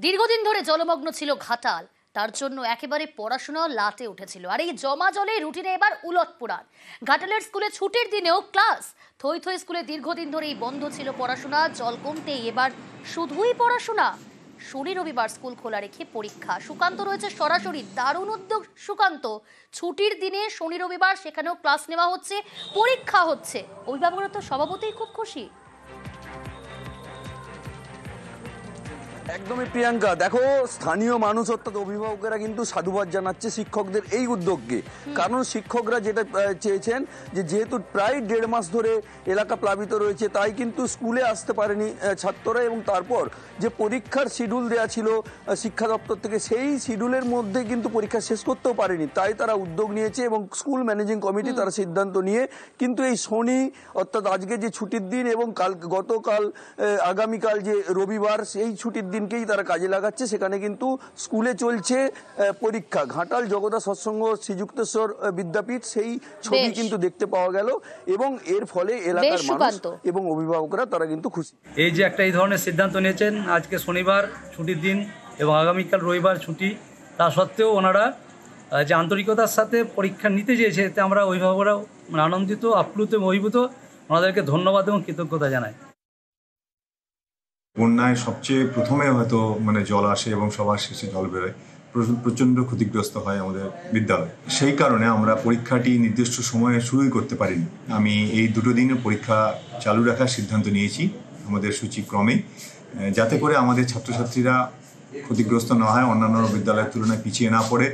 দীর্ঘদিন ধরে জলমগ্ন ছিল ঘাটাল, তার জন্য একেবারে পড়াশোনা লাটে উঠেছিল। আর এই জমা জলে রুটিনে এবার উলটপুরাণ। ঘাটালের স্কুলে ছুটির দিনেও ক্লাস। থই থই স্কুলে দীর্ঘদিন ধরেই বন্ধ ছিল পড়াশোনা, জল কমতেই এবার শুধুই পড়াশোনা। শনি রবিবার স্কুল খোলা রেখে পরীক্ষা। সুকান্ত রয়েছে সরাসরি। দারুণ উদ্যোগ সুকান্ত, ছুটির দিনে শনি রবিবার সেখানেও ক্লাস নেওয়া হচ্ছে, পরীক্ষা হচ্ছে। অভিভাবকরা তো স্বভাবতই খুব খুশি। একদমই প্রিয়াঙ্কা, দেখো স্থানীয় মানুষ অর্থাৎ অভিভাবকেরা কিন্তু সাধুবাদ জানাচ্ছে শিক্ষকদের এই উদ্যোগকে। কারণ শিক্ষকরা যেটা চেয়েছেন যে যেহেতু প্রায় 1.5 মাস ধরে এলাকা প্লাবিত রয়েছে, তাই কিন্তু স্কুলে আসতে পারেনি ছাত্ররা, এবং তারপর যে পরীক্ষার শিডিউল দেওয়া ছিল শিক্ষা দপ্তর থেকে, সেই শিডিউলের মধ্যে কিন্তু পরীক্ষা শেষ করতেও পারেনি। তাই তারা উদ্যোগ নিয়েছে এবং স্কুল ম্যানেজিং কমিটি তারা সিদ্ধান্ত নিয়ে কিন্তু এই শনি অর্থাৎ আজকে যে ছুটির দিন এবং গতকাল আগামীকাল যে রবিবার, সেই ছুটির দিনকেই তারা কাজে লাগাচ্ছে। সেখানে কিন্তু স্কুলে চলছে পরীক্ষা। ঘাটাল জগদা সৎসঙ্গ শ্রীযুক্তেশ্বর বিদ্যাপীঠ, সেই ছবি কিন্তু দেখতে পাওয়া গেল, এবং এর ফলে এলাকার মানুষ এবং অভিভাবকরা তারা কিন্তু খুশি। এই যে একটা এই ধরনের সিদ্ধান্ত নিয়েছেন, আজকে শনিবার ছুটির দিন এবং আগামীকাল রবিবার ছুটি, তা সত্ত্বেও ওনারা যে আন্তরিকতার সাথে পরীক্ষা নিতে চেয়েছে, এতে আমরা অভিভাবকরা আনন্দিত, আপ্লুত এবং অভিভূত। ওনাদেরকে ধন্যবাদ এবং কৃতজ্ঞতা জানাই। বন্যায় সবচেয়ে প্রথমে হয়তো জল আসে এবং সবার শেষে জল বেরোয়, প্রচণ্ড ক্ষতিগ্রস্ত হয় আমাদের বিদ্যালয়। সেই কারণে আমরা পরীক্ষাটি নির্দিষ্ট সময়ে শুরুই করতে পারিনি। আমি এই 2 দিনের পরীক্ষা চালু রাখার সিদ্ধান্ত নিয়েছি আমাদের সূচিক্রমে, যাতে করে আমাদের ছাত্রছাত্রীরা ক্ষতিগ্রস্ত না হয়, অন্যান্য বিদ্যালয়ের তুলনায় পিছিয়ে না পড়ে।